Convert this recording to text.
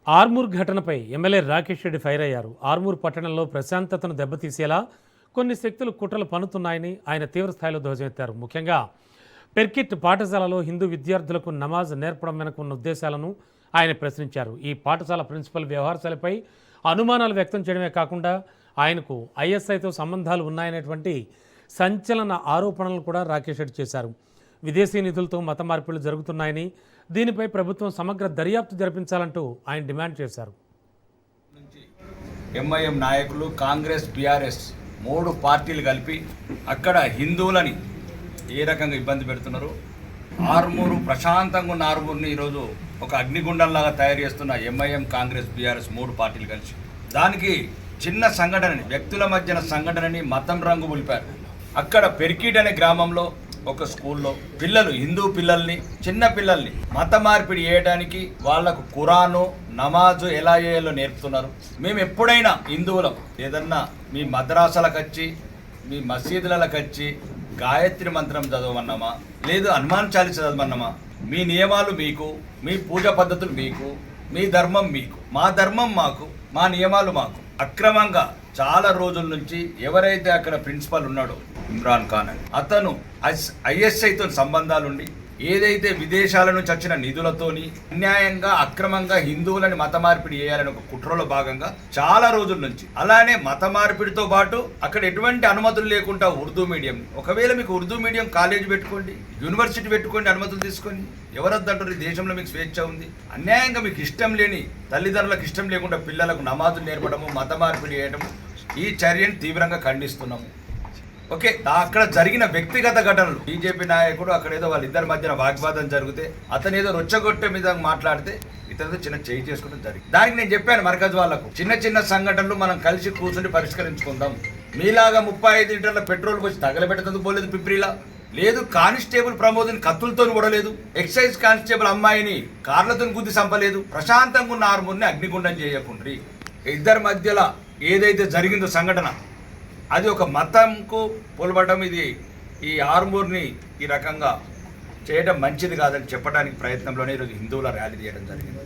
ఆర్మూర్ ఘటనపై MLA Rakesh Reddy fire అయ్యారు. ఆర్మూర్ పట్టణంలో ప్రశాంతతను దెబ్బతీసేలా కొన్ని శక్తులు కుట్రలు పన్నుతున్నాయని ఆయన తీవ్రస్థాయిలో ధ్వజమెత్తారు. ముఖ్యంగా పెర్కిట్ పాఠశాలలో హిందూ విద్యార్థులకు నమాజ్ నేర్పడం వెనుక ఉన్న ఉద్దేశాలను ఆయన ప్రశ్నించారు. ఈ పాఠశాల ప్రిన్సిపల్ వ్యవహారాలపై అనుమానాలు వ్యక్తం చేయడమే కాకుండా ఆయనకు ఐఎస్ఐతో సంబంధాలు ఉన్నాయనేటువంటి సంచలన ఆరోపణలు కూడా రాకేష్ రెడ్డి చేశారు. విదేశీ నిధులతో మత మార్పిడులు జరుగుతున్నాయని, దీనిపై ప్రభుత్వం సమగ్ర దర్యాప్తు జరిపించాలంటూ ఆయన డిమాండ్ చేశారు. ఎంఐఎం నాయకులు, కాంగ్రెస్, బీఆర్ఎస్ మూడు పార్టీలు కలిపి అక్కడ హిందువులని ఏ రకంగా ఇబ్బంది పెడుతున్నారు. ఆర్మూరు ప్రశాంతంగా ఉన్న ఆర్మూరుని ఈరోజు ఒక అగ్నిగుండంలాగా తయారు చేస్తున్న ఎంఐఎం, కాంగ్రెస్, బీఆర్ఎస్ మూడు పార్టీలు కలిసి దానికి చిన్న సంఘటనని, వ్యక్తుల మధ్యన సంఘటనని మతం రంగు పులిపారు. అక్కడ పెర్కిట్ అనే గ్రామంలో ఒక స్కూల్లో పిల్లలు, హిందూ పిల్లల్ని, చిన్న పిల్లల్ని మత మార్పిడి చేయడానికి వాళ్లకు ఖురాను, నమాజు ఎలా చేయాలో నేర్పుతున్నారు. మేము ఎప్పుడైనా హిందువులం ఏదన్నా మీ మద్రాసాలకు వచ్చి, మీ మసీదులకు వచ్చి గాయత్రి మంత్రం చదవమన్నామా, లేదు హనుమాన్ చాలీసా చదవమన్నామా? మీ నియమాలు మీకు, మీ పూజ పద్ధతులు మీకు, మీ ధర్మం మీకు, మా ధర్మం మాకు, మా నియమాలు మాకు. అక్రమంగా చాలా రోజుల నుంచి ఎవరైతే అక్కడ ప్రిన్సిపల్ ఉన్నాడో ఇమ్రాన్ ఖాన్ అని, అతను ఐఎస్ఐతో సంబంధాలుండి ఏదైతే విదేశాల నుంచి వచ్చిన నిధులతోని అన్యాయంగా, అక్రమంగా హిందువులని మత మార్పిడి చేయాలని ఒక కుట్రలో భాగంగా చాలా రోజుల నుంచి, అలానే మత మార్పిడితో పాటు అక్కడ ఎటువంటి అనుమతులు లేకుండా ఉర్దూ మీడియం, ఒకవేళ మీకు ఉర్దూ మీడియం కాలేజీ పెట్టుకోండి, యూనివర్సిటీ పెట్టుకోండి, అనుమతులు తీసుకోండి, ఎవరొద్దంటారు? ఈ దేశంలో మీకు స్వేచ్ఛ ఉంది. అన్యాయంగా మీకు ఇష్టం లేని తల్లిదండ్రులకు ఇష్టం లేకుండా పిల్లలకు నమాజులు నేర్పడము, మత మార్పిడి చేయడము, ఈ చర్యను తీవ్రంగా ఖండిస్తున్నాము. ఓకే, అక్కడ జరిగిన వ్యక్తిగత ఘటనలు, బీజేపీ నాయకుడు అక్కడ ఏదో వాళ్ళిద్దరి మధ్యన వాగ్వాదం జరిగితే అతను ఏదో రొచ్చగొట్టే మీద మాట్లాడితే ఇతనితో చిన్న చేయి చేసుకోవడం జరిగింది. దానికి నేను చెప్పాను మర్కజ్ వాళ్లకు, చిన్న చిన్న సంఘటనలు మనం కలిసి కూర్చుని పరిష్కరించుకుందాం. మీలాగా 35 లీటర్ల పెట్రోల్ పోసి తగలబెట్టేందుకు పోలేదు పిప్రిలా, లేదు కానిస్టేబుల్ ప్రమోద్ని కత్తులతో కూడలేదు, ఎక్సైజ్ కానిస్టేబుల్ అమ్మాయిని కార్లతో గుద్ది చంపలేదు. ప్రశాంతంగా ఉన్న ఆర్మూర్ని అగ్నిగుండం చేయకుండ్రి. ఇద్దరి మధ్యలో ఏదైతే జరిగిందో సంఘటన, అది ఒక మతంకు పొలబడడం, ఇది ఈ ఆర్మూర్ని ఈ రకంగా చేయడం మంచిది కాదని చెప్పడానికి ప్రయత్నంలోనే ఈరోజు హిందువుల ర్యాలీ చేయడం జరిగింది.